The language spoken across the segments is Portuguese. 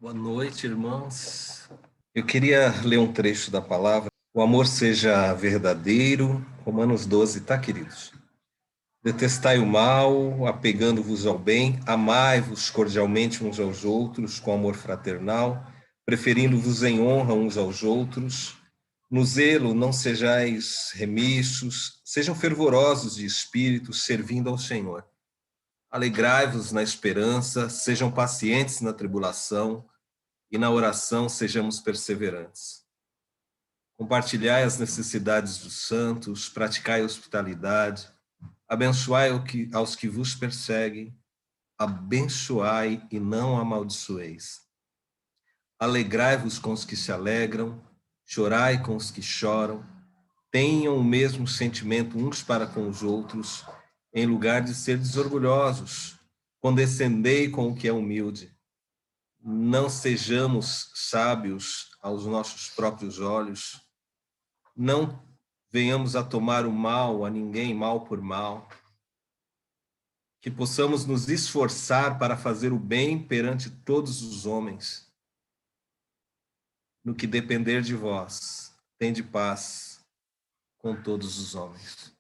Boa noite, irmãos. Eu queria ler um trecho da palavra. O amor seja verdadeiro. Romanos 12, tá, queridos? Detestai o mal, apegando-vos ao bem, amai-vos cordialmente uns aos outros com amor fraternal, preferindo-vos em honra uns aos outros. No zelo não sejais remissos, sejam fervorosos de espírito, servindo ao Senhor. Alegrai-vos na esperança, sejam pacientes na tribulação, e na oração sejamos perseverantes. Compartilhai as necessidades dos santos, praticai a hospitalidade, abençoai aos que vos perseguem, abençoai e não amaldiçoeis. Alegrai-vos com os que se alegram, chorai com os que choram, tenham o mesmo sentimento uns para com os outros, em lugar de ser desorgulhosos, condescendei com o que é humilde. Não sejamos sábios aos nossos próprios olhos, não venhamos a tomar o mal a ninguém, mal por mal, que possamos nos esforçar para fazer o bem perante todos os homens. No que depender de vós, tende paz com todos os homens.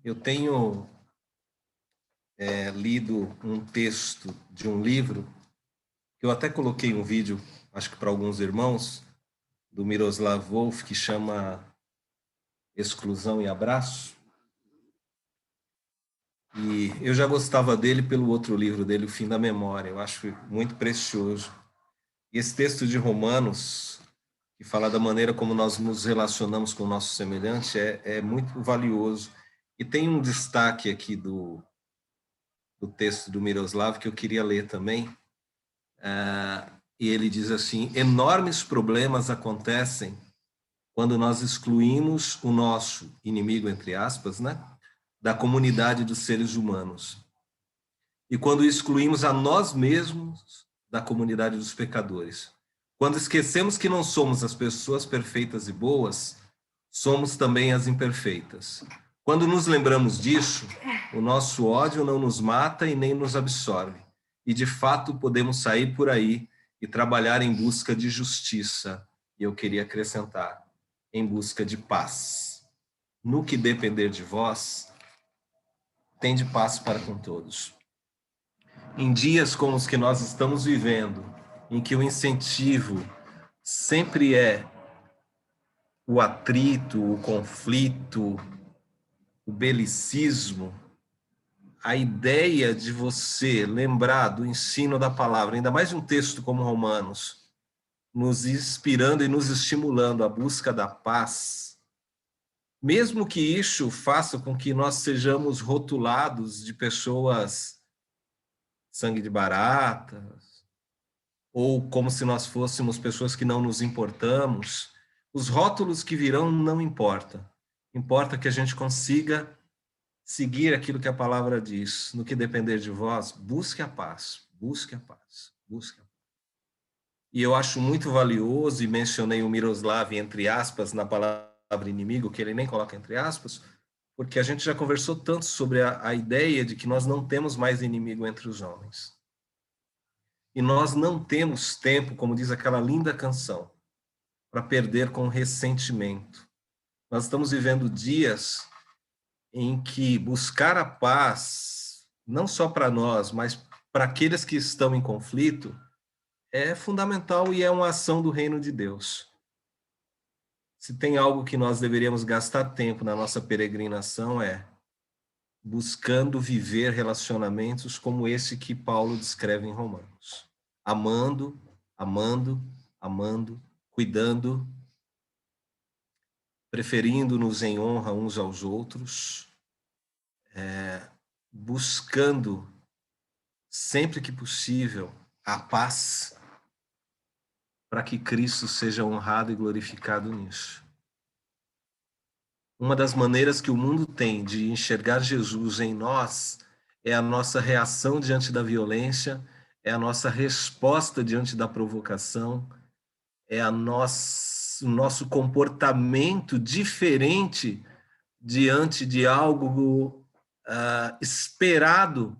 Eu tenho lido um texto de um livro, que eu até coloquei um vídeo, acho que para alguns irmãos, do Miroslav Volf, que chama Exclusão e Abraço. E eu já gostava dele pelo outro livro dele, O Fim da Memória. Eu acho muito precioso. E esse texto de Romanos, que fala da maneira como nós nos relacionamos com o nosso semelhante, é muito valioso. E tem um destaque aqui do texto do Miroslav que eu queria ler também. E ele diz assim: enormes problemas acontecem quando nós excluímos o nosso inimigo, entre aspas, né, da comunidade dos seres humanos. E quando excluímos a nós mesmos da comunidade dos pecadores. Quando esquecemos que não somos as pessoas perfeitas e boas, somos também as imperfeitas. Quando nos lembramos disso, o nosso ódio não nos mata e nem nos absorve. E, de fato, podemos sair por aí e trabalhar em busca de justiça. E eu queria acrescentar, em busca de paz. No que depender de vós, tende paz para com todos. Em dias como os que nós estamos vivendo, em que o incentivo sempre é o atrito, o conflito, o belicismo, a ideia de você lembrar do ensino da palavra, ainda mais um texto como Romanos, nos inspirando e nos estimulando à busca da paz, mesmo que isso faça com que nós sejamos rotulados de pessoas sangue de barata, ou como se nós fôssemos pessoas que não nos importamos, os rótulos que virão não importa. Importa que a gente consiga seguir aquilo que a palavra diz. No que depender de vós, busque a paz, busque a paz, busque a paz. E eu acho muito valioso, e mencionei o Miroslav, entre aspas, na palavra inimigo, que ele nem coloca entre aspas, porque a gente já conversou tanto sobre a ideia de que nós não temos mais inimigo entre os homens. E nós não temos tempo, como diz aquela linda canção, para perder com ressentimento. Nós estamos vivendo dias em que buscar a paz, não só para nós, mas para aqueles que estão em conflito, é fundamental e é uma ação do reino de Deus. Se tem algo que nós deveríamos gastar tempo na nossa peregrinação é buscando viver relacionamentos como esse que Paulo descreve em Romanos. Amando, amando, amando, cuidando, preferindo-nos em honra uns aos outros, buscando, sempre que possível, a paz, para que Cristo seja honrado e glorificado nisso. Uma das maneiras que o mundo tem de enxergar Jesus em nós é a nossa reação diante da violência, é a nossa resposta diante da provocação, é o nosso comportamento diferente diante de algo esperado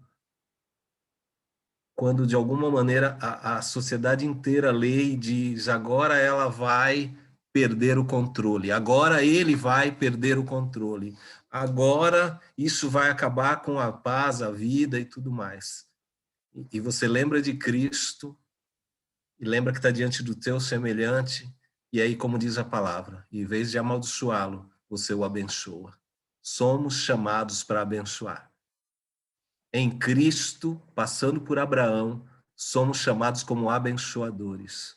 quando de alguma maneira a sociedade inteira lê e diz: agora ela vai perder o controle, agora ele vai perder o controle, agora isso vai acabar com a paz, a vida e tudo mais. E você lembra de Cristo, e lembra que está diante do teu semelhante, e aí, como diz a palavra, em vez de amaldiçoá-lo, você o abençoa. Somos chamados para abençoar. Em Cristo, passando por Abraão, somos chamados como abençoadores.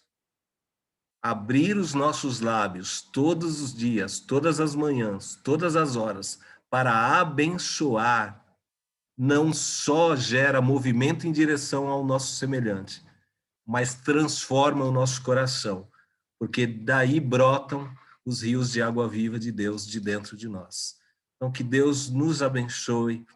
Abrir os nossos lábios todos os dias, todas as manhãs, todas as horas, para abençoar, não só gera movimento em direção ao nosso semelhante, mas transforma o nosso coração, porque daí brotam os rios de água viva de Deus de dentro de nós. Então, que Deus nos abençoe,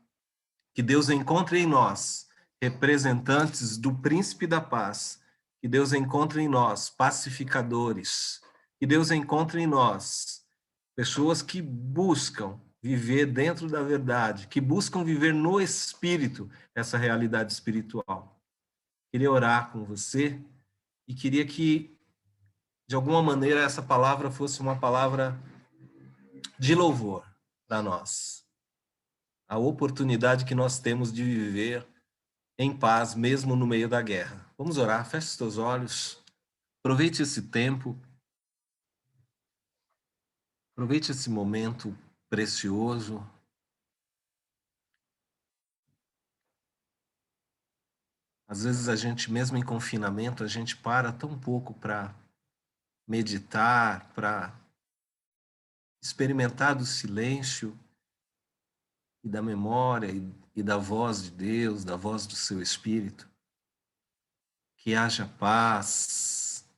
que Deus encontre em nós representantes do Príncipe da Paz, que Deus encontre em nós pacificadores, que Deus encontre em nós pessoas que buscam viver dentro da verdade, que buscam viver no Espírito essa realidade espiritual. Queria orar com você e queria que, de alguma maneira, essa palavra fosse uma palavra de louvor para nós. A oportunidade que nós temos de viver em paz, mesmo no meio da guerra. Vamos orar, feche os teus olhos, aproveite esse tempo, aproveite esse momento precioso. Às vezes a gente, mesmo em confinamento, a gente para tão pouco para meditar, para experimentar do silêncio e da memória e da voz de Deus, da voz do seu Espírito. Que haja paz.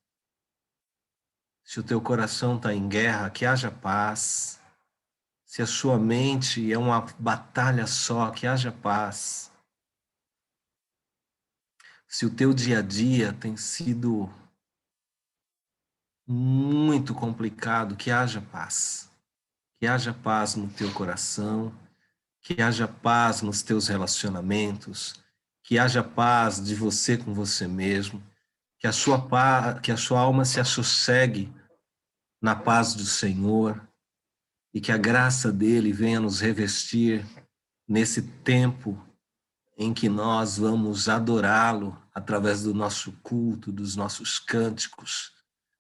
Se o teu coração está em guerra, que haja paz. Se a sua mente é uma batalha só, que haja paz. Se o teu dia a dia tem sido muito complicado, que haja paz. Que haja paz no teu coração, que haja paz nos teus relacionamentos, que haja paz de você com você mesmo, que a sua alma se assossegue na paz do Senhor e que a graça dele venha nos revestir nesse tempo em que nós vamos adorá-lo através do nosso culto, dos nossos cânticos.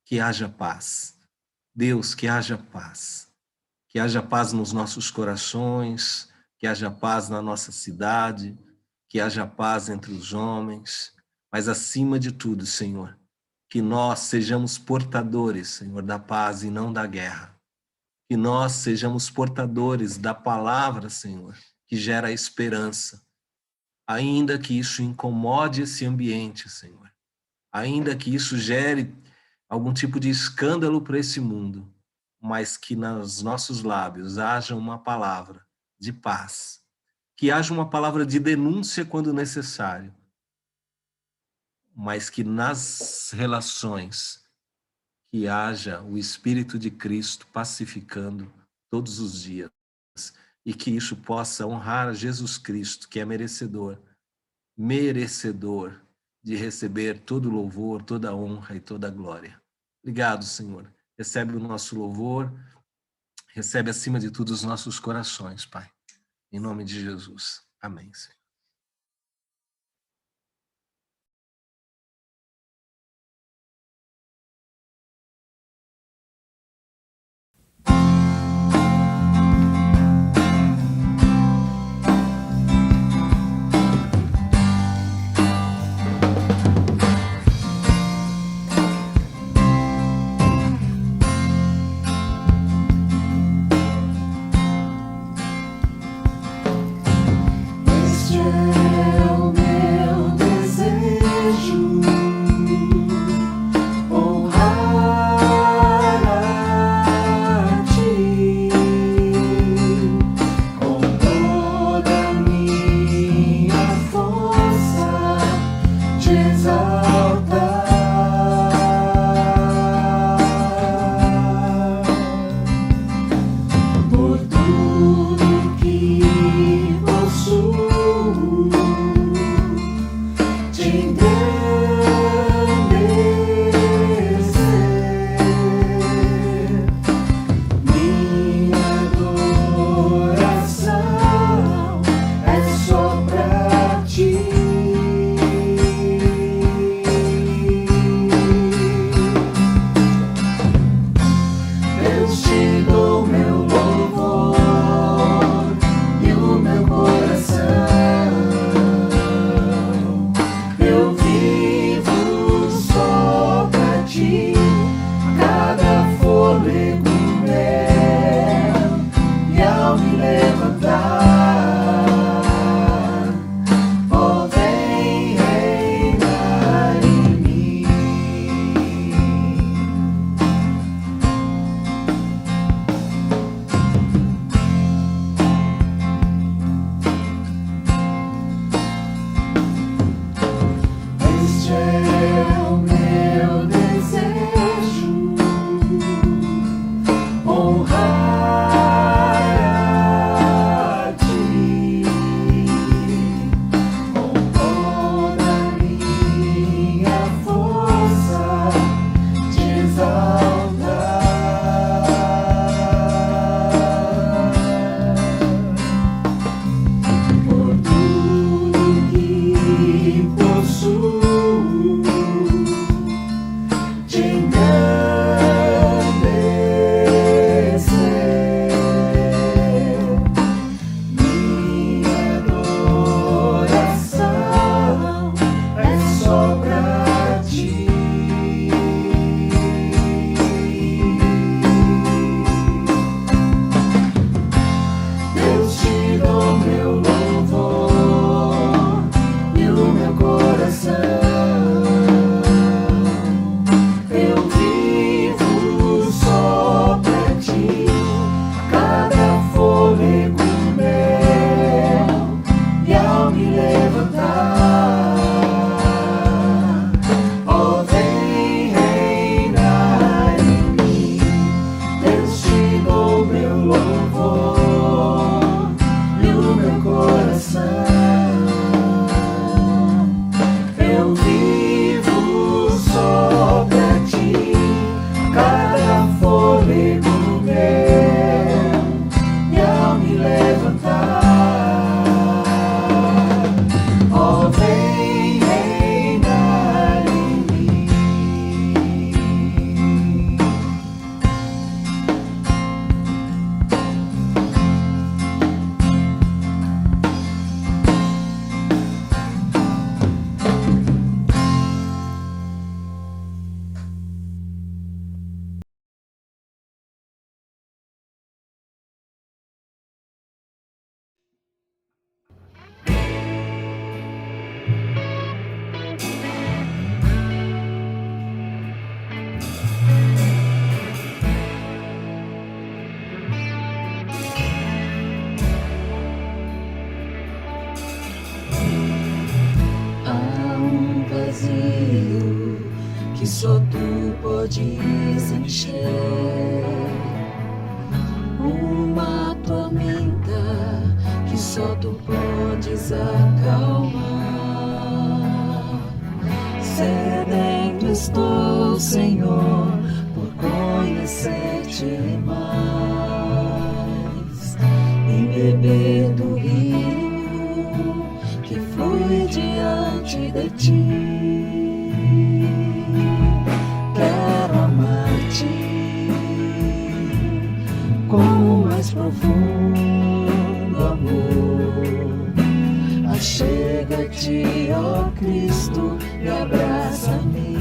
Que haja paz. Deus, que haja paz. Que haja paz nos nossos corações, que haja paz na nossa cidade, que haja paz entre os homens, mas acima de tudo, Senhor, que nós sejamos portadores, Senhor, da paz e não da guerra. Que nós sejamos portadores da palavra, Senhor, que gera esperança. Ainda que isso incomode esse ambiente, Senhor. Ainda que isso gere algum tipo de escândalo para esse mundo, mas que nos nossos lábios haja uma palavra de paz. Que haja uma palavra de denúncia quando necessário, mas que nas relações que haja o Espírito de Cristo pacificando todos os dias e que isso possa honrar Jesus Cristo, que é merecedor de receber todo o louvor, toda a honra e toda a glória. Obrigado, Senhor. Recebe o nosso louvor, recebe acima de tudo os nossos corações, Pai. Em nome de Jesus. Amém, Senhor. Este é o meu desejo, honrar a Ti com toda a minha força, te exaltar por tudo que possuo. Te vazio que só tu podes encher, uma tormenta que só tu podes acalmar. Sedento estou, Senhor, por conhecer-te mais e beber do rio que flui diante de ti. Quero amar-te com o mais profundo amor. Achega-te, ó Cristo, e abraça-me.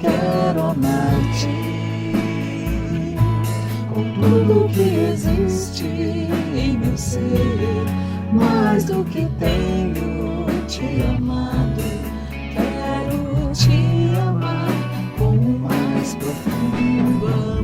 Quero amar-te com tudo que existe em meu ser, mais do que tenho te amado. Quero te amar com o mais profundo amor.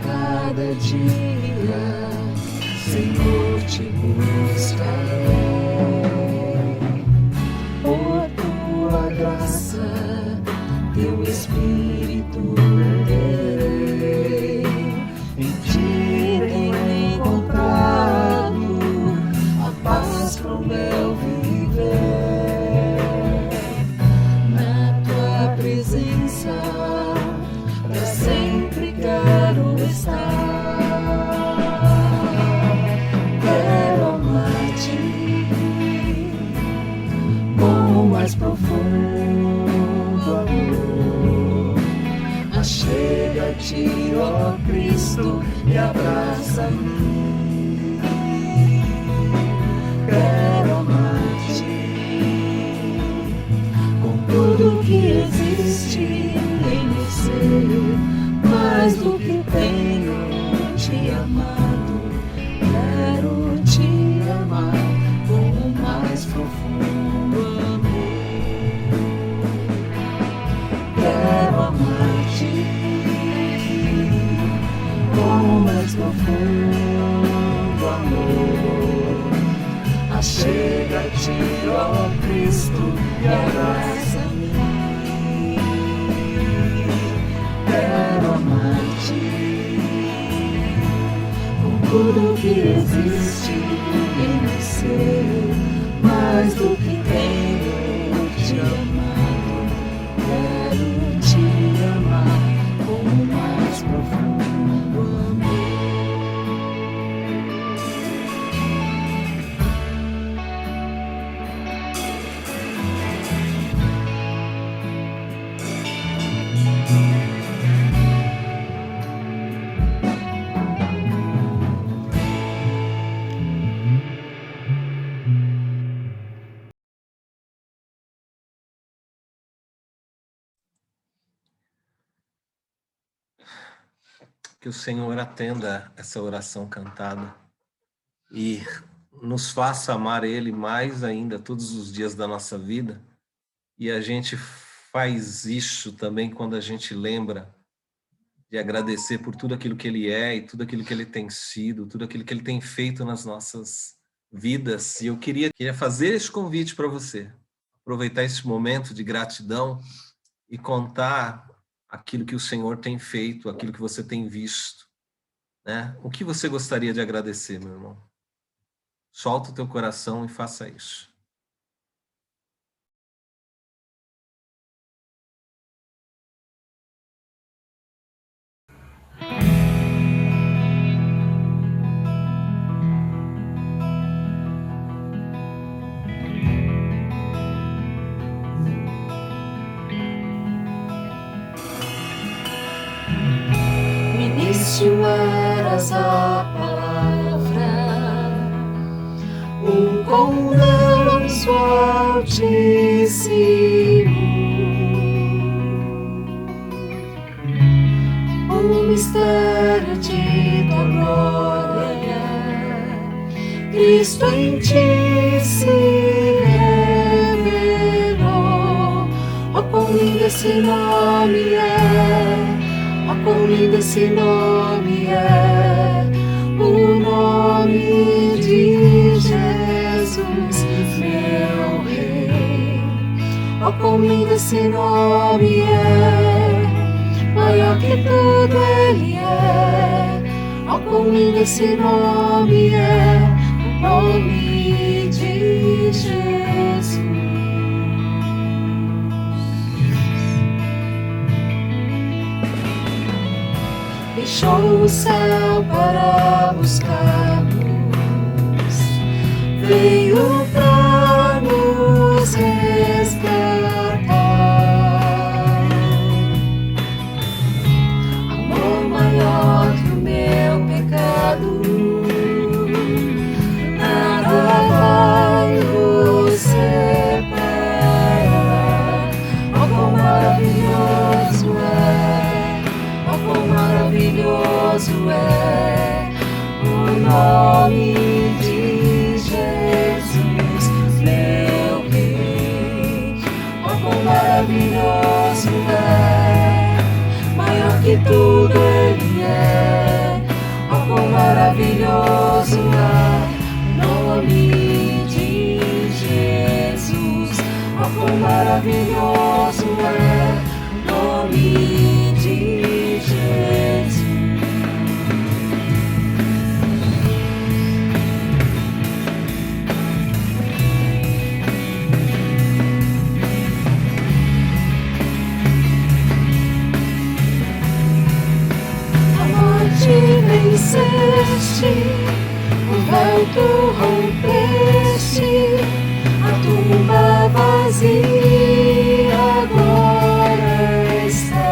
Cada dia, Senhor, te buscarei. Por tua graça, teu Espírito terei. Em ti tenho encontrado a paz pro meu viver. Na tua presença, pra sempre quero estar. Quero amar-te com o mais profundo amor. Achega-te, ó Cristo, e abraça-me. Quero amar-te com tudo que existe em meu ser, mais do que tenho te amado. Quero te amar com o mais profundo amor. Quero amar-te com o mais profundo amor. Achega-te, ó Cristo, e abraça-me. Quero amar-te com tudo que existe em meu ser, mais do que tenho te amado. Quero te amar com o mais profundo amor. Que o Senhor atenda essa oração cantada e nos faça amar Ele mais ainda todos os dias da nossa vida. E a gente faz isso também quando a gente lembra de agradecer por tudo aquilo que Ele é e tudo aquilo que Ele tem sido, tudo aquilo que Ele tem feito nas nossas vidas. E eu queria fazer esse convite para você, aproveitar esse momento de gratidão e contar aquilo que o Senhor tem feito, aquilo que você tem visto, né? O que você gostaria de agradecer, meu irmão? Solta o teu coração e faça isso. No início eras a palavra, o com Deus o Altíssimo. O mistério de tua glória Cristo em ti se revelou. Oh, quão lindo esse nome é! Oh, quão lindo esse nome é! O nome de Jesus, meu Rei. Oh, quão lindo esse nome é! Maior que tudo Ele é. Oh, quão lindo esse nome é! O nome de Jesus. Deixou o céu para buscar-nos, veio para nos resgatar. Amor maior que o meu pecado, nada vai nos separar. Oh, quão maravilhoso é! Oh, quão maravilhoso é o nome de Jesus, meu Rei. Oh, quão maravilhoso é, maior que tudo Ele é. Oh, quão maravilhoso é o nome de Jesus. Oh, quão maravilhoso é o nome de Jesus. A morte venceste, o véu tu rompeste, a tumba vazia agora está.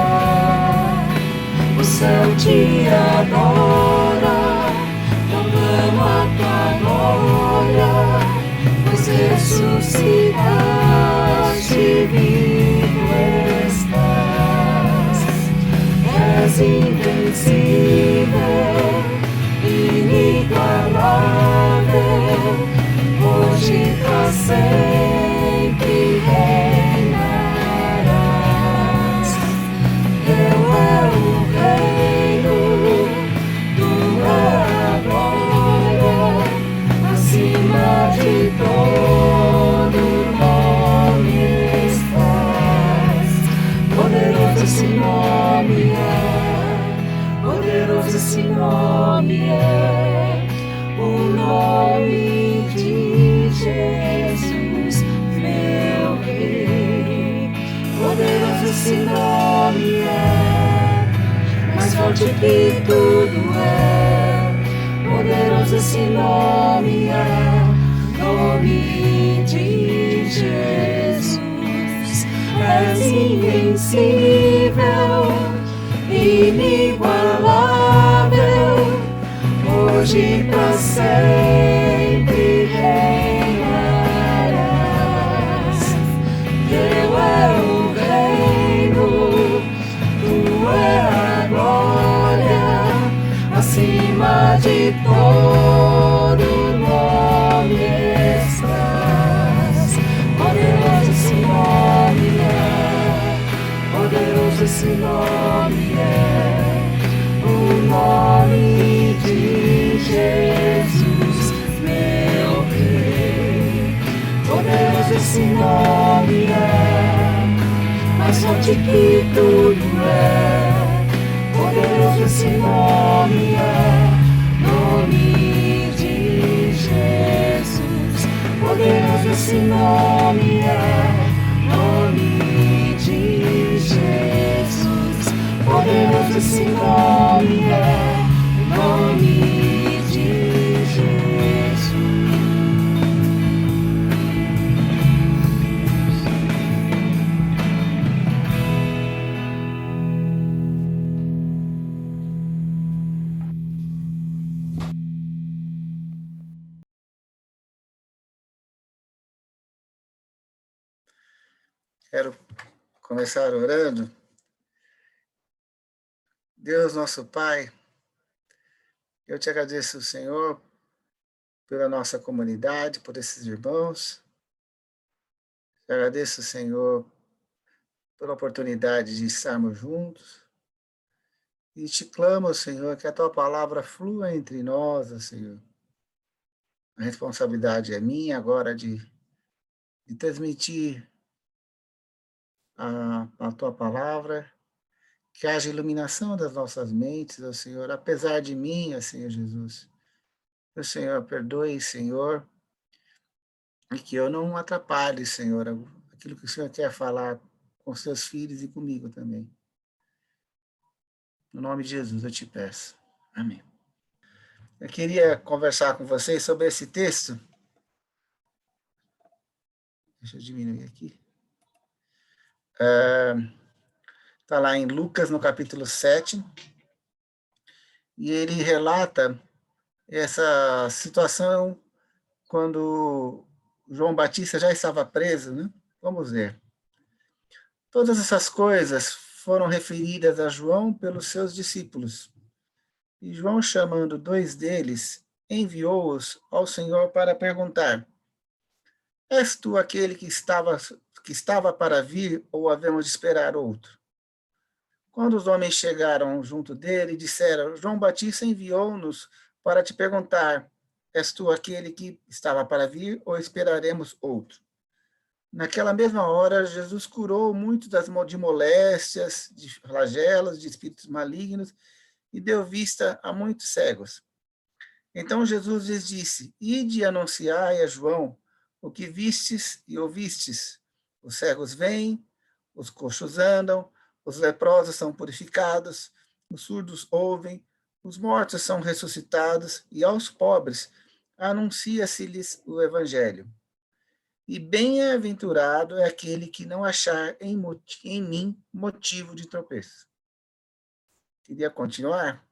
O céu te adora, proclama tua glória, pois ressuscitaste, vivo estás. És invencível, inigualável, hoje pra sempre reinarás. Teu é o reino, tua é a glória, acima de todo nome estás. Poderoso esse nome é, poderoso esse nome é, o nome de Jesus, meu Rei. Poderoso esse nome é, mais forte que tudo é. Poderoso esse nome é, nome de Jesus. És invencível, inigualável, hoje pra sempre reinarás. Teu é o reino, tua é a glória, acima de todo nome estás. Poderoso esse nome é, poderoso esse nome é, o nome de Jesus, meu Rei. Poderoso esse nome é, mais forte que tudo é. Poderoso esse nome é, nome de Jesus. Poderoso esse nome é, nome de Jesus. Poderoso esse nome é, nome de Jesus. Quero começar orando. Deus, nosso Pai, eu te agradeço, Senhor, pela nossa comunidade, por esses irmãos. Te agradeço, Senhor, pela oportunidade de estarmos juntos. E te clamo, Senhor, que a tua palavra flua entre nós, Senhor. A responsabilidade é minha agora de transmitir a tua palavra, que haja iluminação das nossas mentes, ó Senhor, apesar de mim, ó Senhor Jesus. Que o Senhor perdoe, Senhor, e que eu não atrapalhe, Senhor, aquilo que o Senhor quer falar com seus filhos e comigo também. No nome de Jesus eu te peço. Amém. Eu queria conversar com vocês sobre esse texto. Deixa eu diminuir aqui. Está lá em Lucas, no capítulo 7, e ele relata essa situação quando João Batista já estava preso, né? Vamos ver. Todas essas coisas foram referidas a João pelos seus discípulos. E João, chamando 2 deles, enviou-os ao Senhor para perguntar: És tu aquele que estava para vir, ou havemos de esperar outro? Quando os homens chegaram junto dele, disseram: João Batista enviou-nos para te perguntar: és tu aquele que estava para vir, ou esperaremos outro? Naquela mesma hora, Jesus curou muitos de moléstias, de flagelos, de espíritos malignos, e deu vista a muitos cegos. Então Jesus lhes disse: Ide e anunciai a João o que vistes e ouvistes. Os cegos vêm, os coxos andam, os leprosos são purificados, os surdos ouvem, os mortos são ressuscitados, e aos pobres anuncia-se-lhes o evangelho. E bem-aventurado é aquele que não achar em mim motivo de tropeço. Queria continuar?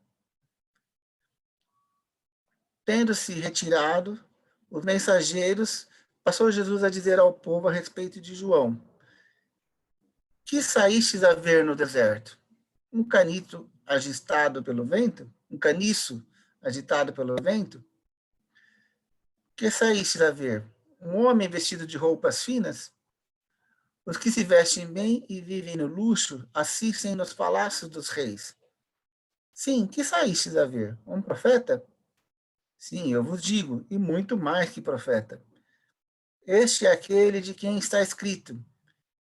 Tendo-se retirado, os mensageiros, passou Jesus a dizer ao povo a respeito de João: Que saístes a ver no deserto? Um caniço agitado pelo vento? Um caniço agitado pelo vento? Que saístes a ver? Um homem vestido de roupas finas? Os que se vestem bem e vivem no luxo assistem nos palácios dos reis. Sim, que saístes a ver? Um profeta? Sim, eu vos digo, e muito mais que profeta. Este é aquele de quem está escrito: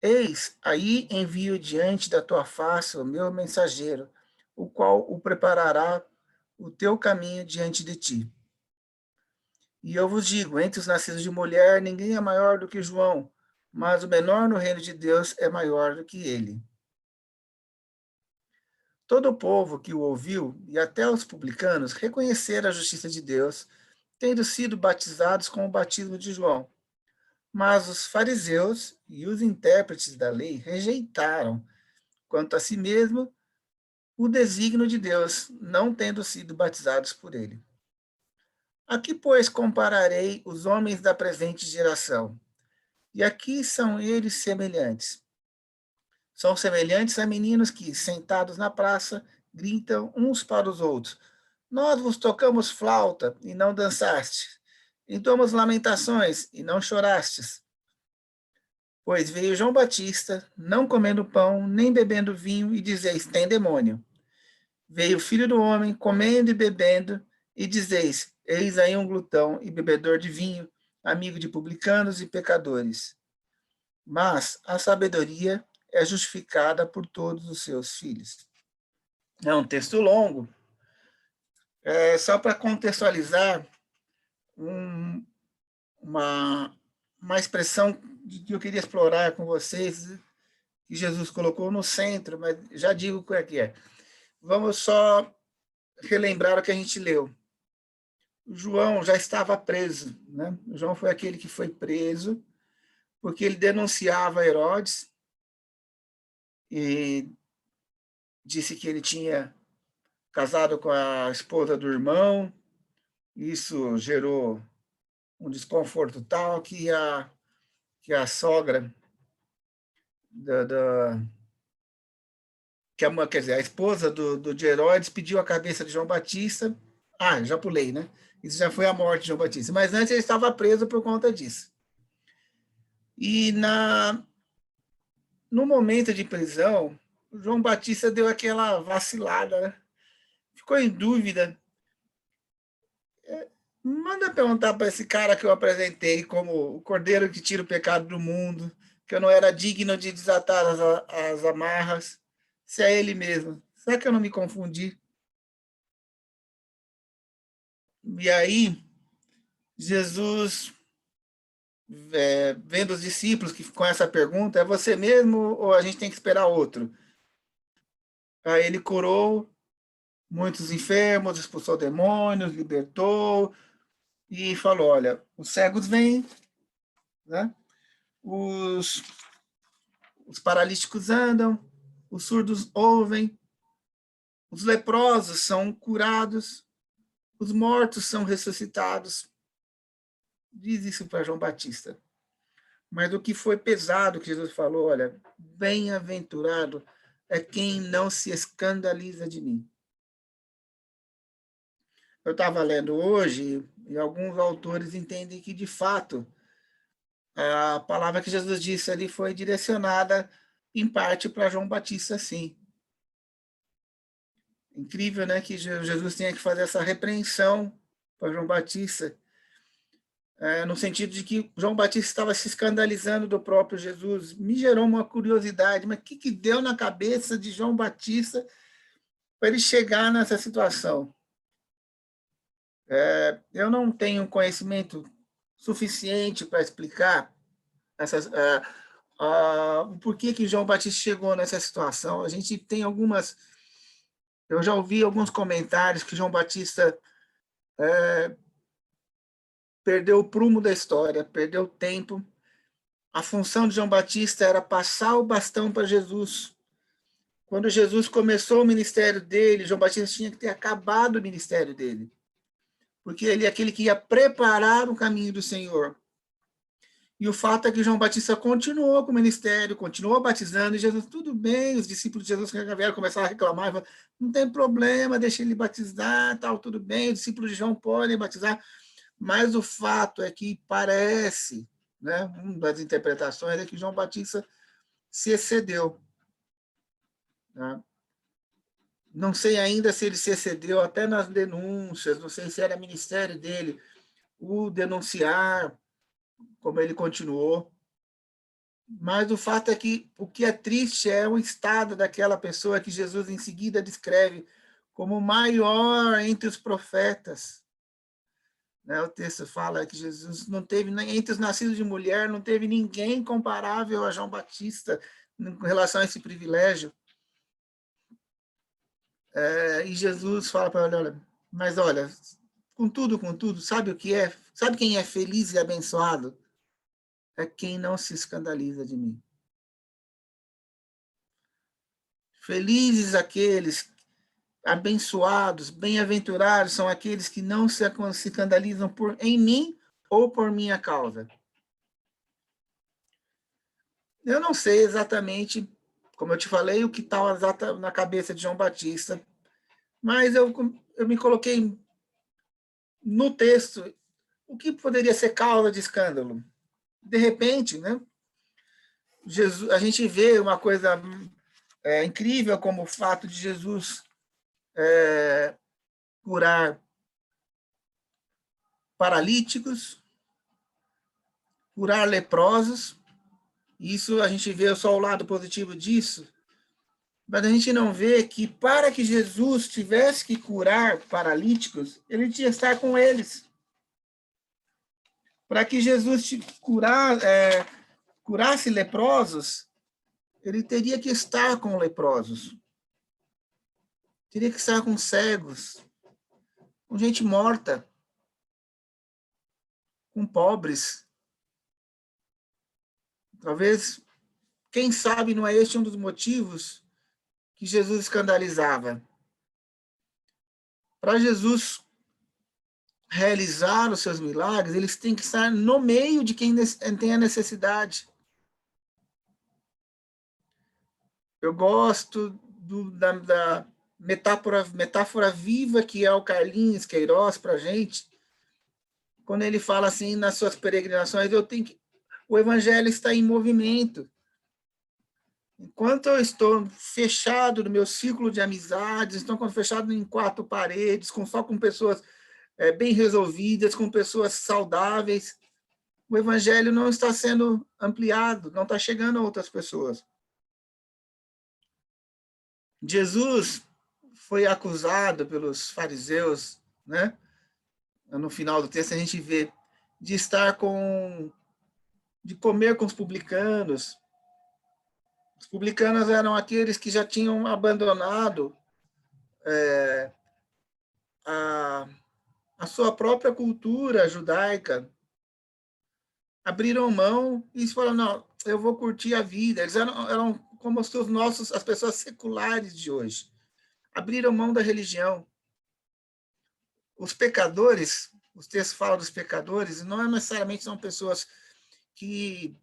Eis, aí envio diante da tua face o meu mensageiro, o qual o preparará o teu caminho diante de ti. E eu vos digo, entre os nascidos de mulher, ninguém é maior do que João, mas o menor no reino de Deus é maior do que ele. Todo o povo que o ouviu, e até os publicanos, reconheceram a justiça de Deus, tendo sido batizados com o batismo de João. Mas os fariseus e os intérpretes da lei rejeitaram, quanto a si mesmo, o desígnio de Deus, não tendo sido batizados por ele. Aqui, pois, compararei os homens da presente geração. E aqui são eles semelhantes. São semelhantes a meninos que, sentados na praça, gritam uns para os outros: Nós vos tocamos flauta e não dançastes, entoamos lamentações e não chorastes. Pois veio João Batista, não comendo pão, nem bebendo vinho, e dizeis: tem demônio. Veio o Filho do Homem, comendo e bebendo, e dizeis: eis aí um glutão e bebedor de vinho, amigo de publicanos e pecadores. Mas a sabedoria é justificada por todos os seus filhos. É um texto longo. Só para contextualizar, uma expressão que eu queria explorar com vocês, que Jesus colocou no centro, mas já digo o que é. Vamos só relembrar o que a gente leu. João já estava preso, né? João foi aquele que foi preso porque ele denunciava Herodes e disse que ele tinha casado com a esposa do irmão. Isso gerou um desconforto tal que a sogra quer dizer, a esposa de Herodes pediu a cabeça de João Batista. Já pulei, né? Isso já foi a morte de João Batista. Mas antes ele estava preso por conta disso. E no momento de prisão, João Batista deu aquela vacilada, né? Ficou em dúvida. Manda perguntar para esse cara que eu apresentei como o cordeiro que tira o pecado do mundo, que eu não era digno de desatar as amarras, se é ele mesmo. Será que eu não me confundi? E aí, Jesus, vendo os discípulos que com essa pergunta, é você mesmo ou a gente tem que esperar outro? Aí ele curou muitos enfermos, expulsou demônios, libertou e falou, olha, os cegos vêm, né? Os paralíticos andam, os surdos ouvem, os leprosos são curados, os mortos são ressuscitados. Diz isso para João Batista. Mas o que foi pesado que Jesus falou, olha, bem-aventurado é quem não se escandaliza de mim. Eu estava lendo hoje, e alguns autores entendem que, de fato, a palavra que Jesus disse ali foi direcionada, em parte, para João Batista, sim. Incrível, né, que Jesus tenha que fazer essa repreensão para João Batista, no sentido de que João Batista estava se escandalizando do próprio Jesus. Me gerou uma curiosidade, mas o que deu na cabeça de João Batista para ele chegar nessa situação? Eu não tenho conhecimento suficiente para explicar o porquê que João Batista chegou nessa situação. A gente tem algumas... Eu já ouvi alguns comentários que João Batista perdeu o prumo da história, perdeu o tempo. A função de João Batista era passar o bastão para Jesus. Quando Jesus começou o ministério dele, João Batista tinha que ter acabado o ministério dele, porque ele é aquele que ia preparar o caminho do Senhor. E o fato é que João Batista continuou com o ministério, continuou batizando, e Jesus, tudo bem, os discípulos de Jesus que vieram começaram a reclamar, falaram, não tem problema, deixa ele batizar, tal, tudo bem, os discípulos de João podem batizar, mas o fato é que parece, né, uma das interpretações é que João Batista se excedeu. Né? Não sei ainda se ele se excedeu até nas denúncias, não sei se era ministério dele o denunciar, como ele continuou. Mas o fato é que o que é triste é o estado daquela pessoa que Jesus em seguida descreve como o maior entre os profetas. O texto fala que Jesus não teve, entre os nascidos de mulher, não teve ninguém comparável a João Batista em relação a esse privilégio. E Jesus fala para ele, olha, mas olha, contudo, sabe o que é? Sabe quem é feliz e abençoado? É quem não se escandaliza de mim. Felizes aqueles, abençoados, bem-aventurados são aqueles que não se escandalizam em mim ou por minha causa. Eu não sei exatamente, como eu te falei, o que está na cabeça de João Batista, mas eu me coloquei no texto o que poderia ser causa de escândalo. De repente, né, Jesus, a gente vê uma coisa incrível como o fato de Jesus curar paralíticos, curar leprosos. Isso a gente vê só o lado positivo disso, mas a gente não vê que para que Jesus tivesse que curar paralíticos, ele tinha que estar com eles. Para que Jesus curasse leprosos, ele teria que estar com leprosos. Teria que estar com cegos, com gente morta, com pobres. Talvez, quem sabe, não é este um dos motivos que Jesus escandalizava. Para Jesus realizar os seus milagres, eles têm que estar no meio de quem tem a necessidade. Eu gosto da metáfora viva que é o Carlinhos Queiroz para a gente, quando ele fala assim, nas suas peregrinações, o evangelho está em movimento. Enquanto eu estou fechado no meu círculo de amizades, estou fechado em 4 paredes, só com pessoas bem resolvidas, com pessoas saudáveis, o evangelho não está sendo ampliado, não está chegando a outras pessoas. Jesus foi acusado pelos fariseus, né? No final do texto a gente vê de de comer com os publicanos. Os publicanos eram aqueles que já tinham abandonado a sua própria cultura judaica, abriram mão e falaram, não, eu vou curtir a vida. Eles eram como as pessoas seculares de hoje. Abriram mão da religião. Os pecadores, os textos falam dos pecadores, não necessariamente são pessoas que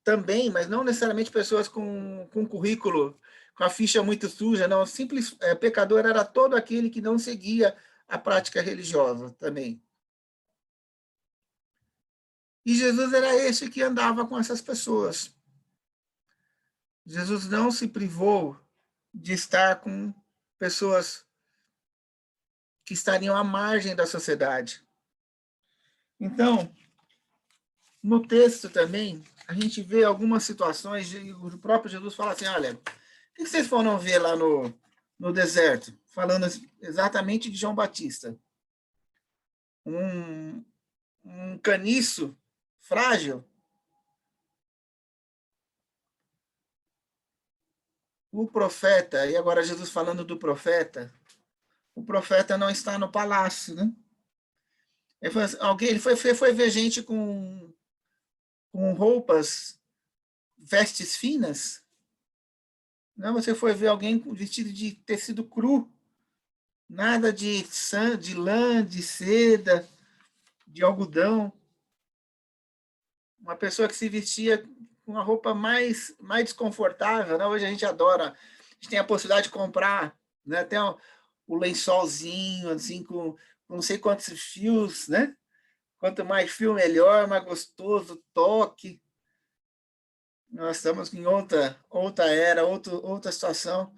também, mas não necessariamente pessoas com currículo, com a ficha muito suja, não. Simples pecador era todo aquele que não seguia a prática religiosa também. E Jesus era esse que andava com essas pessoas. Jesus não se privou de estar com pessoas que estariam à margem da sociedade. Então, no texto também, a gente vê algumas situações, o próprio Jesus fala assim, olha, o que vocês foram ver lá no deserto? Falando exatamente de João Batista. Um caniço frágil. O profeta, e agora Jesus falando do profeta, o profeta não está no palácio, né? Ele foi ver gente com roupas, vestes finas. Não, você foi ver alguém vestido de tecido cru, nada de lã, de seda, de algodão. Uma pessoa que se vestia com uma roupa mais desconfortável, né? Hoje a gente adora, a gente tem a possibilidade de comprar, né? Até o lençolzinho, assim, com não sei quantos fios, né? Quanto mais fio, melhor, mais gostoso, toque. Nós estamos em outra era, outra situação.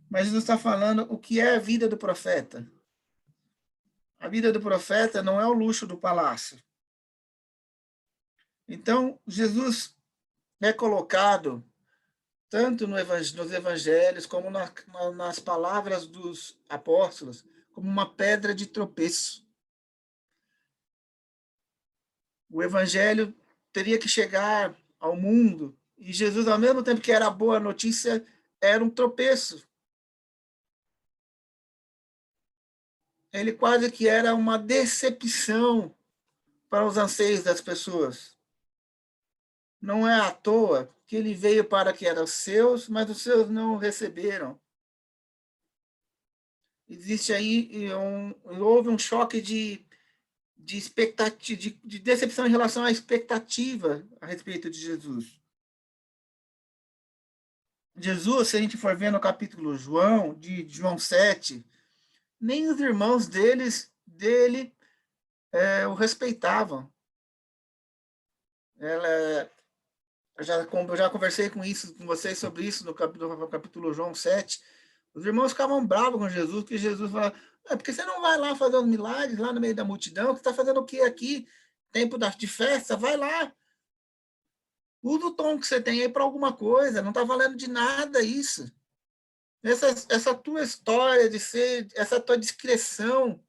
Mas Jesus está falando o que é a vida do profeta. A vida do profeta não é o luxo do palácio. Então, Jesus é colocado tanto nos evangelhos como nas palavras dos apóstolos como uma pedra de tropeço. O evangelho teria que chegar ao mundo e Jesus, ao mesmo tempo que era boa notícia, era um tropeço. Ele quase que era uma decepção para os anseios das pessoas. Não é à toa que ele veio para que eram seus, mas os seus não o receberam. Existe aí houve um choque de expectativa, de decepção em relação à expectativa a respeito de Jesus. Jesus, se a gente for ver no capítulo de João 7, nem os irmãos dele o respeitavam. Eu já conversei com vocês sobre isso no capítulo João 7. Os irmãos ficavam bravos com Jesus, porque Jesus falava, porque você não vai lá fazer os milagres lá no meio da multidão? Você está fazendo o que aqui? Tempo de festa? Vai lá. Usa o tom que você tem aí para alguma coisa, não está valendo de nada isso. Essa tua história de ser, essa tua discrição,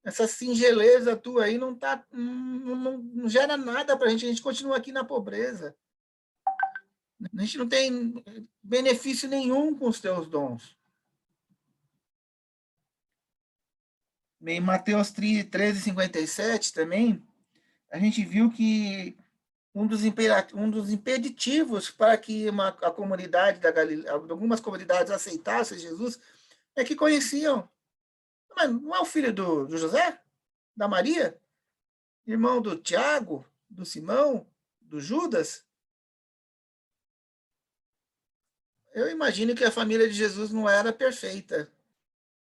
essa singeleza tua aí não gera nada para a gente continua aqui na pobreza. A gente não tem benefício nenhum com os teus dons. Em Mateus 13:57 também, a gente viu que um dos impeditivos para que a comunidade da Galileia, algumas comunidades aceitassem Jesus, é que conheciam. Mas não é o filho do José? Da Maria? Irmão do Tiago? Do Simão? Do Judas? Eu imagino que a família de Jesus não era perfeita.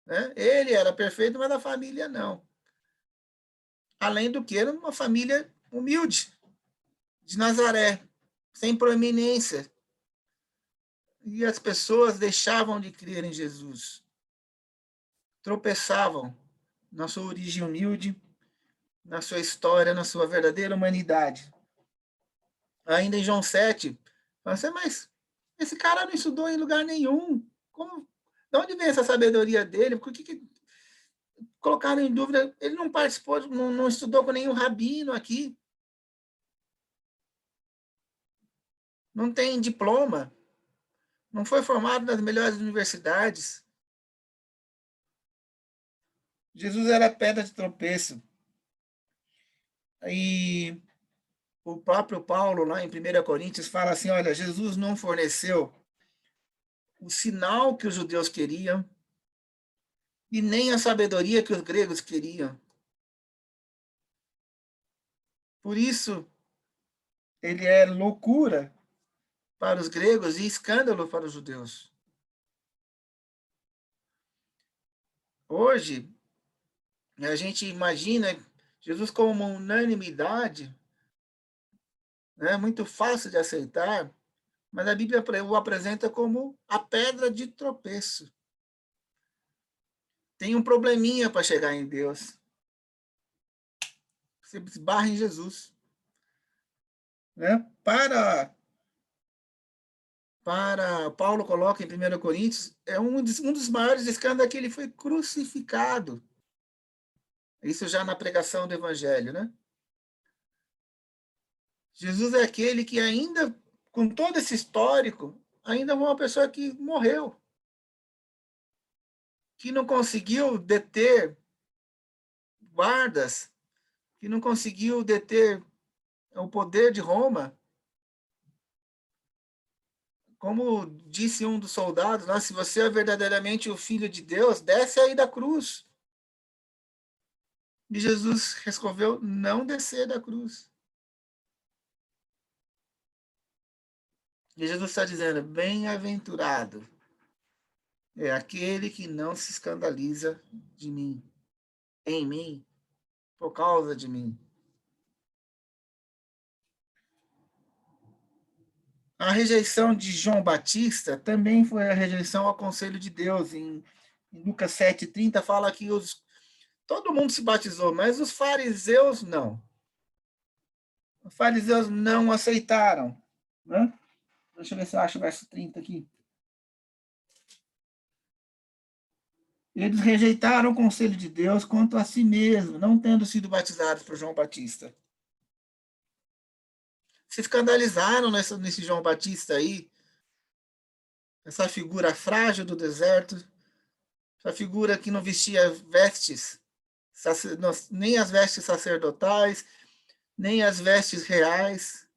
né? Ele era perfeito, mas a família não. Além do que, era uma família humilde, de Nazaré, sem proeminência. E as pessoas deixavam de crer em Jesus. Tropeçavam na sua origem humilde, na sua história, na sua verdadeira humanidade. Ainda em João 7, fala assim, mas esse cara não estudou em lugar nenhum. Como, de onde vem essa sabedoria dele? Por que colocaram em dúvida? Ele não participou, não estudou com nenhum rabino aqui. Não tem diploma. Não foi formado nas melhores universidades. Jesus era pedra de tropeço. E o próprio Paulo, lá em 1 Coríntios, fala assim, olha, Jesus não forneceu o sinal que os judeus queriam e nem a sabedoria que os gregos queriam. Por isso, ele é loucura para os gregos e escândalo para os judeus. Hoje, a gente imagina Jesus como uma unanimidade, né, muito fácil de aceitar, mas a Bíblia o apresenta como a pedra de tropeço. Tem um probleminha para chegar em Deus. Você esbarra em Jesus. Né? Para Paulo coloca em 1 Coríntios, é um dos maiores escândalos que ele foi crucificado. Isso já na pregação do Evangelho, né? Jesus é aquele que ainda, com todo esse histórico, ainda é uma pessoa que morreu, que não conseguiu deter guardas, que não conseguiu deter o poder de Roma. Como disse um dos soldados, né, se você é verdadeiramente o Filho de Deus, desce aí da cruz. E Jesus resolveu não descer da cruz. E Jesus está dizendo, bem-aventurado é aquele que não se escandaliza de mim, em mim, por causa de mim. A rejeição de João Batista também foi a rejeição ao conselho de Deus. Em Lucas 7,30 fala que todo mundo se batizou, mas os fariseus não. Os fariseus não aceitaram. Né? Deixa eu ver se eu acho o verso 30 aqui. Eles rejeitaram o conselho de Deus quanto a si mesmo, não tendo sido batizados por João Batista. Se escandalizaram nesse João Batista aí, essa figura frágil do deserto, essa figura que não vestia vestes, nem as vestes sacerdotais, nem as vestes reais.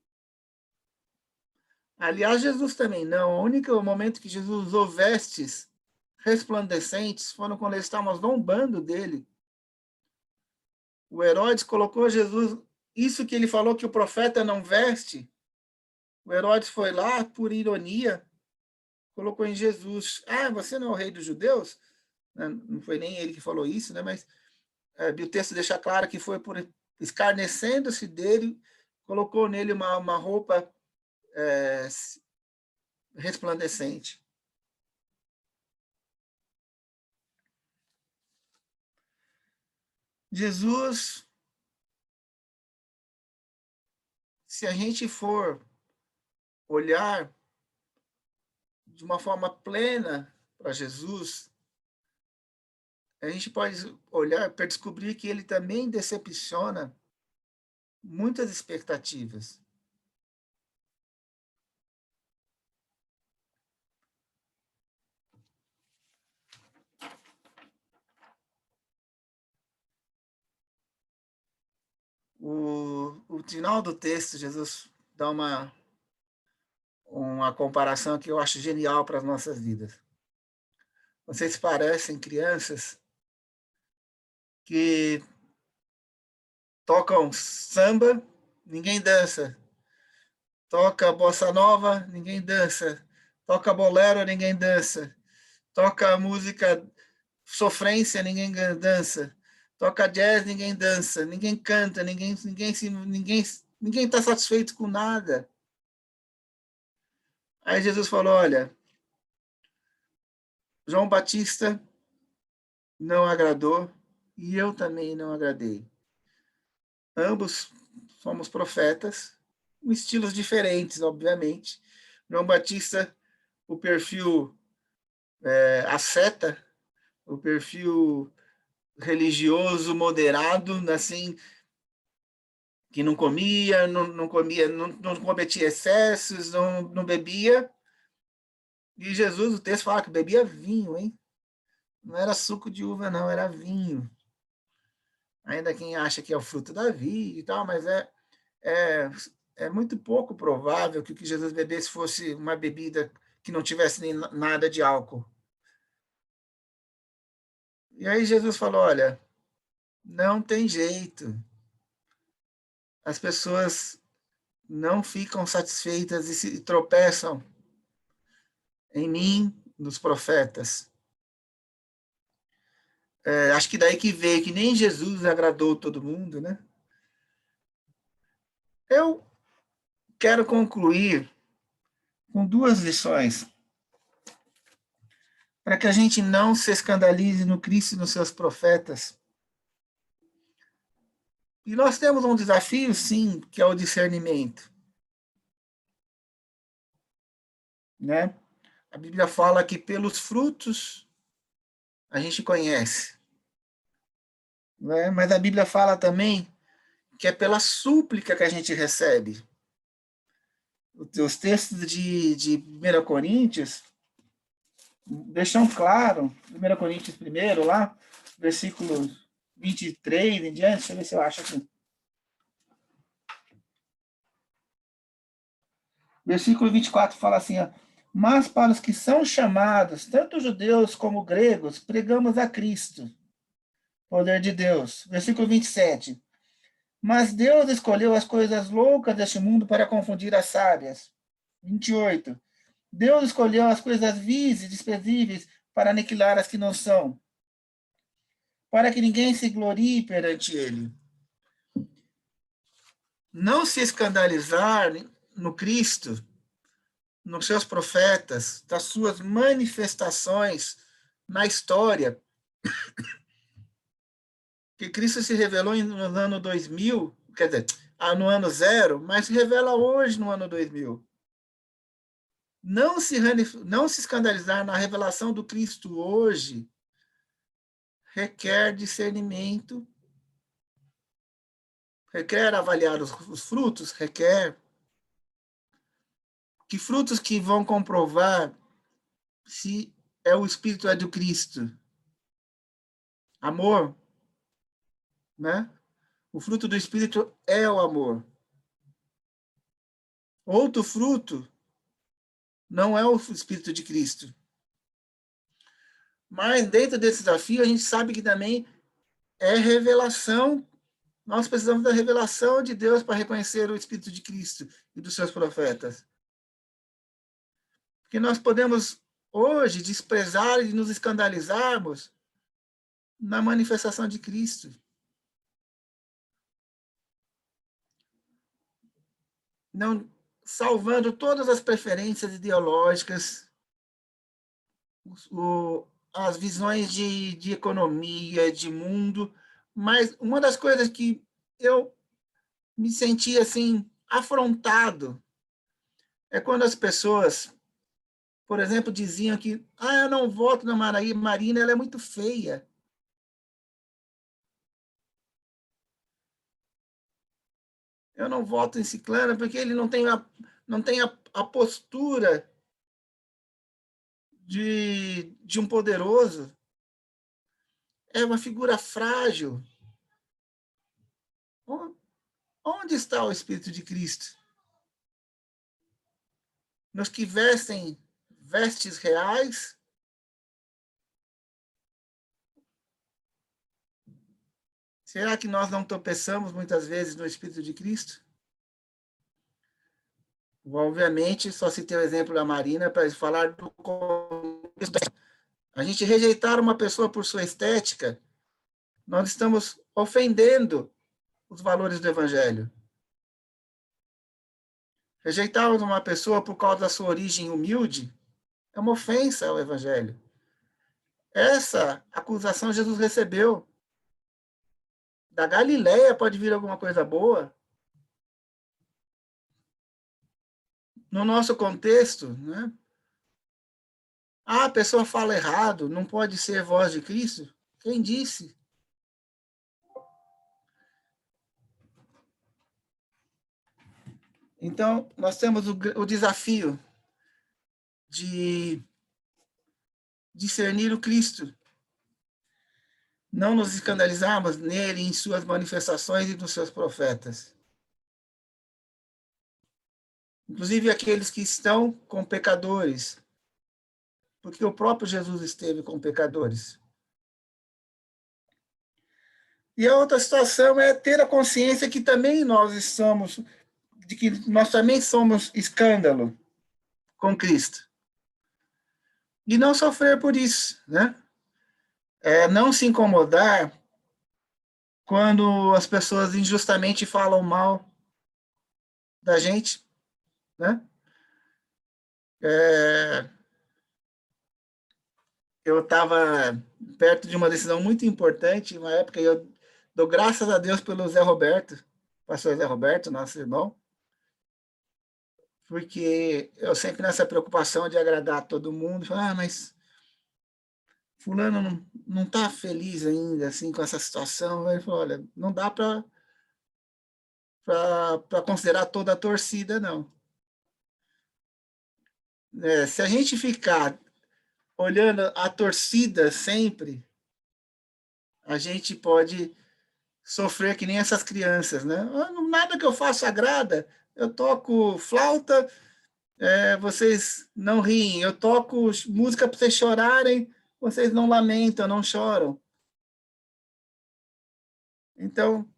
Aliás, Jesus também não. O único momento que Jesus usou vestes resplandecentes foram quando eles estavam zombando dele. O Herodes colocou Jesus, isso que ele falou que o profeta não veste, o Herodes foi lá, por ironia, colocou em Jesus. Ah, você não é o rei dos judeus? Não foi nem ele que falou isso, né? Mas o texto deixa claro que foi por escarnecendo-se dele, colocou nele uma roupa resplandecente. Jesus, se a gente for olhar de uma forma plena para Jesus, a gente pode olhar para descobrir que ele também decepciona muitas expectativas. O final do texto, Jesus dá uma comparação que eu acho genial para as nossas vidas. Vocês parecem crianças que tocam samba, ninguém dança. Toca bossa nova, ninguém dança. Toca bolero, ninguém dança. Toca música sofrência, ninguém dança. Toca jazz, ninguém dança. Ninguém canta, ninguém está satisfeito com nada. Aí Jesus falou, olha, João Batista não agradou e eu também não agradei. Ambos somos profetas, com estilos diferentes, obviamente. João Batista, o perfil asceta, o perfil religioso moderado, assim, que não comia, não cometia excessos, não bebia. E Jesus, o texto fala que bebia vinho, hein? Não era suco de uva, não, era vinho. Ainda quem acha que é o fruto da vida e tal, mas é muito pouco provável que o que Jesus bebesse fosse uma bebida que não tivesse nem nada de álcool. E aí Jesus falou, olha, não tem jeito. As pessoas não ficam satisfeitas e se tropeçam em mim, nos profetas. Acho que daí que veio que nem Jesus agradou todo mundo, né? Eu quero concluir com 2 lições para que a gente não se escandalize no Cristo e nos seus profetas. E nós temos um desafio, sim, que é o discernimento. Né? A Bíblia fala que pelos frutos a gente conhece. Né? Mas a Bíblia fala também que é pela súplica que a gente recebe. Os textos de 1 Coríntios deixam claro, 1 Coríntios 1, lá, versículo 23 em diante, deixa eu ver se eu acho aqui. Versículo 24 fala assim, ó, mas para os que são chamados, tanto judeus como gregos, pregamos a Cristo, poder de Deus. Versículo 27, mas Deus escolheu as coisas loucas deste mundo para confundir as sábias. 28, Deus escolheu as coisas vis e desprezíveis para aniquilar as que não são, para que ninguém se glorie perante ele. Não se escandalizar no Cristo, nos seus profetas, das suas manifestações na história, que Cristo se revelou no ano 2000, quer dizer, no ano 0, mas se revela hoje no ano 2000. Não se escandalizar na revelação do Cristo hoje requer discernimento, requer avaliar os frutos, requer que frutos que vão comprovar se o Espírito é do Cristo. Amor, né? O fruto do Espírito é o amor. Outro fruto não é o Espírito de Cristo. Mas dentro desse desafio, a gente sabe que também é revelação. Nós precisamos da revelação de Deus para reconhecer o Espírito de Cristo e dos seus profetas. Porque nós podemos hoje desprezar e nos escandalizarmos na manifestação de Cristo. Não salvando todas as preferências ideológicas, as visões de economia, de mundo, mas uma das coisas que eu me senti assim afrontado é quando as pessoas, por exemplo, diziam que eu não voto na Marina, ela é muito feia. Eu não voto em Ciclano porque ele não tem a postura de um poderoso. É uma figura frágil. Onde está o Espírito de Cristo? Nos que vestem vestes reais? Será que nós não tropeçamos muitas vezes no Espírito de Cristo? Obviamente, só citei o exemplo da Marina para falar do contexto. A gente rejeitar uma pessoa por sua estética, nós estamos ofendendo os valores do Evangelho. Rejeitarmos uma pessoa por causa da sua origem humilde é uma ofensa ao Evangelho. Essa acusação Jesus recebeu. Da Galileia pode vir alguma coisa boa? No nosso contexto, né? Ah, a pessoa fala errado, não pode ser voz de Cristo? Quem disse? Então, nós temos o desafio de discernir o Cristo, não nos escandalizarmos nele, em suas manifestações e nos seus profetas. Inclusive aqueles que estão com pecadores, porque o próprio Jesus esteve com pecadores. E a outra situação é ter a consciência que também nós estamos, de que nós também somos escândalo com Cristo. E não sofrer por isso, né? Não se incomodar quando as pessoas injustamente falam mal da gente, né? Eu estava perto de uma decisão muito importante, uma época, e eu dou graças a Deus pelo Zé Roberto, pastor Zé Roberto, nosso irmão, porque eu sempre nessa preocupação de agradar todo mundo, mas fulano não está feliz ainda assim com essa situação. Ele falou, olha, não dá para considerar toda a torcida, não. Se a gente ficar olhando a torcida sempre, a gente pode sofrer que nem essas crianças, né? Nada que eu faço agrada. Eu toco flauta, vocês não riem. Eu toco música para vocês chorarem, vocês não lamentam, não choram. Então,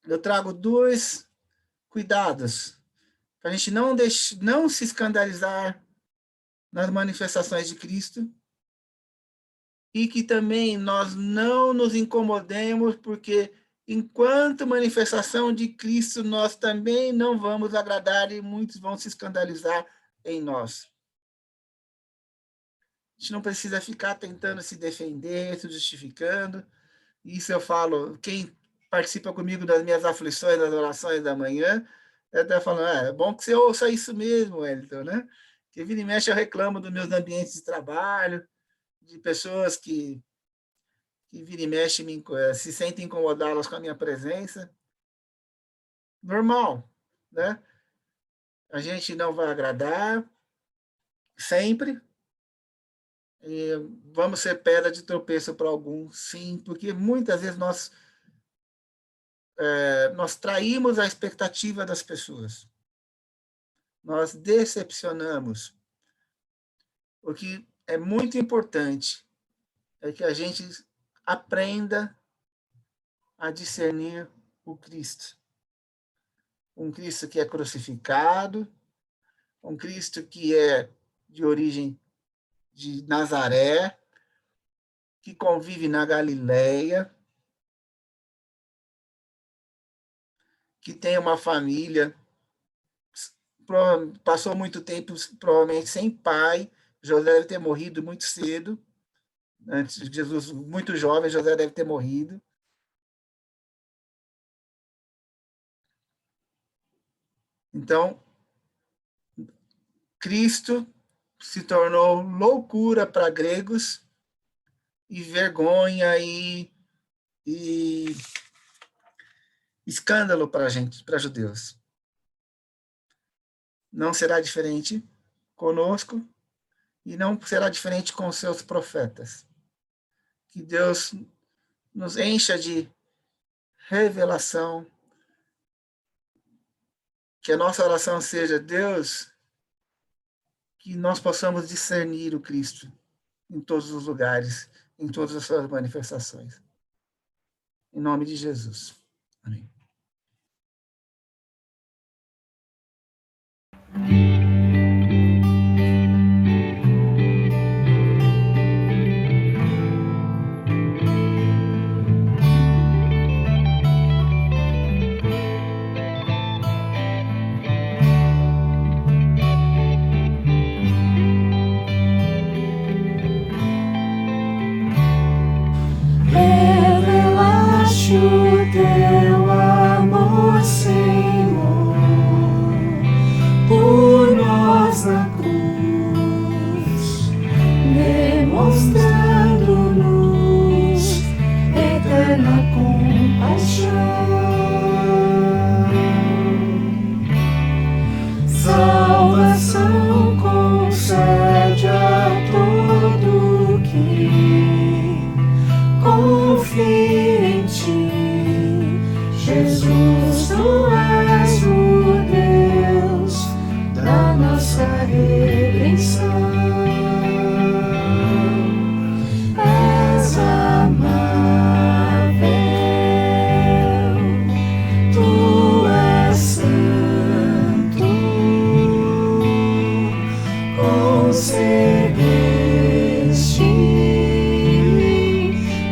eu trago dois cuidados para a gente não se escandalizar nas manifestações de Cristo e que também nós não nos incomodemos, porque enquanto manifestação de Cristo, nós também não vamos agradar e muitos vão se escandalizar em nós. A gente não precisa ficar tentando se defender, se justificando. Isso eu falo, quem participa comigo das minhas aflições, das orações da manhã, até falando, é bom que você ouça isso mesmo, Wellington, né? Que vira e mexe eu reclamo dos meus ambientes de trabalho, de pessoas que vira e mexe se sentem incomodadas com a minha presença. Normal, né? A gente não vai agradar sempre. E vamos ser pedra de tropeço para alguns, sim, porque muitas vezes nós traímos a expectativa das pessoas. Nós decepcionamos. O que é muito importante é que a gente aprenda a discernir o Cristo. Um Cristo que é crucificado, um Cristo que é de origem de Nazaré, que convive na Galileia, que tem uma família, passou muito tempo provavelmente sem pai. José deve ter morrido muito cedo, antes de Jesus, muito jovem, José deve ter morrido. Então, Cristo se tornou loucura para gregos e vergonha e escândalo para gente, para judeus. Não será diferente conosco e não será diferente com os seus profetas. Que Deus nos encha de revelação, que a nossa oração seja, Deus, que nós possamos discernir o Cristo em todos os lugares, em todas as suas manifestações. Em nome de Jesus. Amém. teu amor, Senhor, por nós na cruz, demonstrando-nos eterna compaixão. Salvação concede a todo que confia em ti. Jesus, tu és o Deus da nossa redenção. És amável, tu és santo, concedeste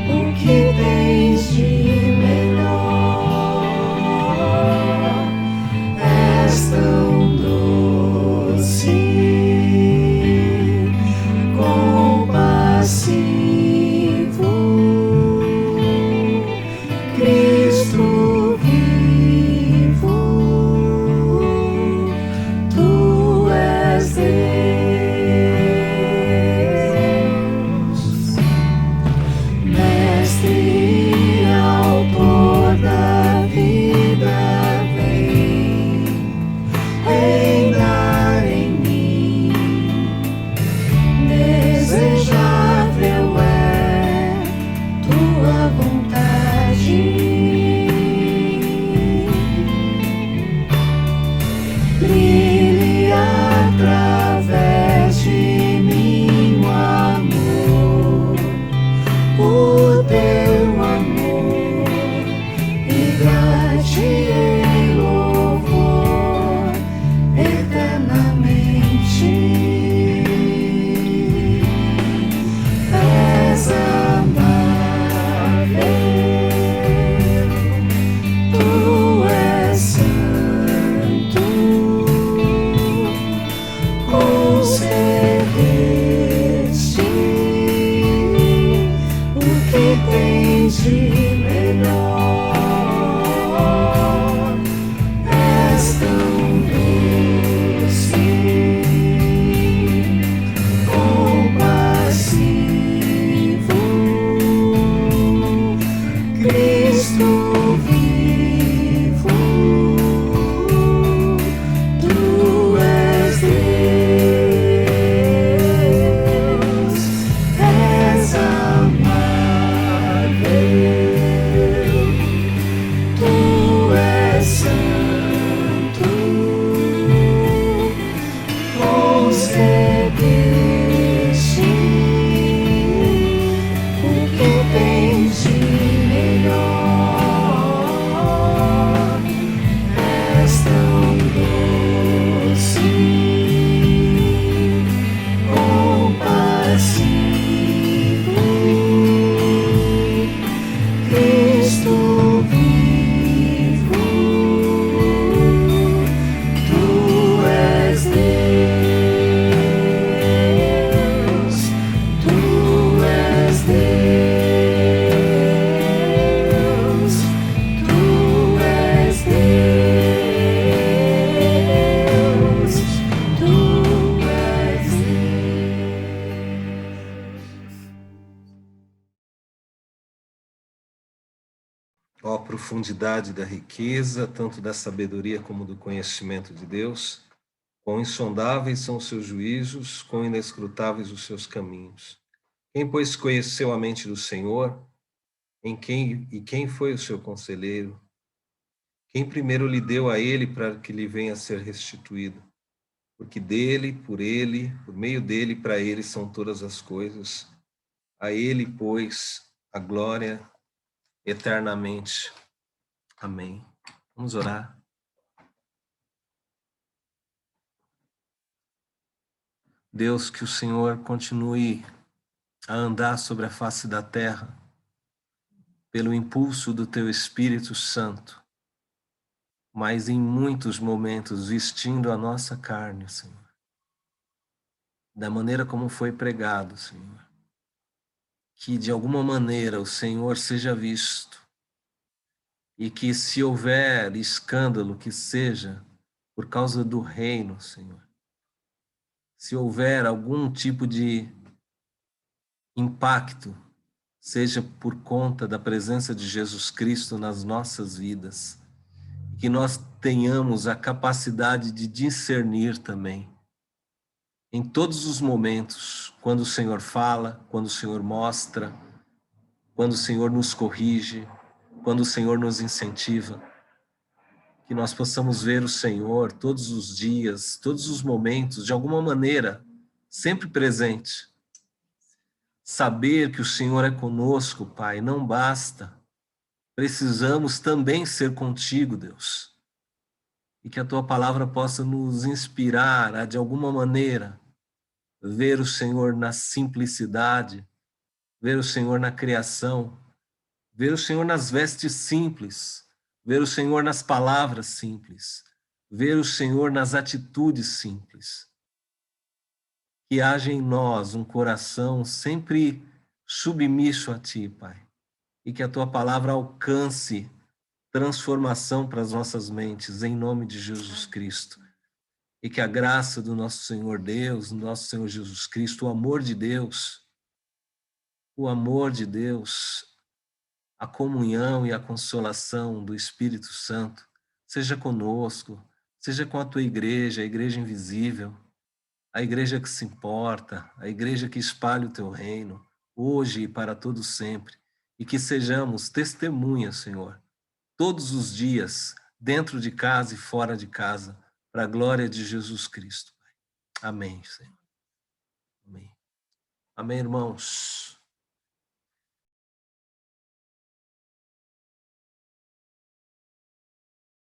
o que tens de melhor. És tão doce, compassivo, Cristo vivo, tu és Deus, Mestre, autor da vida, vem reinar em mim. Desejável é tua vontade. Brilhe através de mim o amor, o teu amor, e dá-te em louvor eternamente. És amável, tu és santo, concedeste o que tens de melhor. És tão doce, compassivo, Cristo vivo, tu és Deus, és amável, tu és santo, concedeste o que tens de melhor. És tão doce, compassivo, Cristo vivo, tu és Deus, tu és Deus, tu és Deus, tu és Ó profundidade da riqueza, tanto da sabedoria como do conhecimento de Deus, quão insondáveis são os seus juízos, quão inescrutáveis os seus caminhos. Quem, pois, conheceu a mente do Senhor? Quem foi o seu conselheiro? Quem primeiro lhe deu a ele para que lhe venha a ser restituído? Porque dele, por meio dele, para ele são todas as coisas. A ele, pois, a glória eternamente. Amém. Vamos orar. Deus, que o Senhor continue a andar sobre a face da terra pelo impulso do Teu Espírito Santo, mas em muitos momentos vestindo a nossa carne, Senhor, da maneira como foi pregado, Senhor. Que de alguma maneira o Senhor seja visto E que se houver escândalo, que seja por causa do reino, Senhor. Se houver algum tipo de impacto, seja por conta da presença de Jesus Cristo nas nossas vidas, que nós tenhamos a capacidade de discernir também, em todos os momentos, quando o Senhor fala, quando o Senhor mostra, quando o Senhor nos corrige, quando o Senhor nos incentiva, que nós possamos ver o Senhor todos os dias, todos os momentos, de alguma maneira, sempre presente. Saber que o Senhor é conosco, Pai, não basta. Precisamos também ser contigo, Deus. E que a tua palavra possa nos inspirar a, de alguma maneira, ver o Senhor na simplicidade, ver o Senhor na criação, ver o Senhor nas vestes simples, ver o Senhor nas palavras simples, ver o Senhor nas atitudes simples. Que haja em nós um coração sempre submisso a Ti, Pai, e que a Tua palavra alcance transformação para as nossas mentes, em nome de Jesus Cristo. E que a graça do nosso Senhor Deus, nosso Senhor Jesus Cristo, o amor de Deus, a comunhão e a consolação do Espírito Santo, seja conosco, seja com a tua igreja, a igreja invisível, a igreja que se importa, a igreja que espalha o teu reino, hoje e para todo sempre, e que sejamos testemunhas, Senhor, todos os dias, dentro de casa e fora de casa, para a glória de Jesus Cristo. Amém, Senhor. Amém. Amém, irmãos.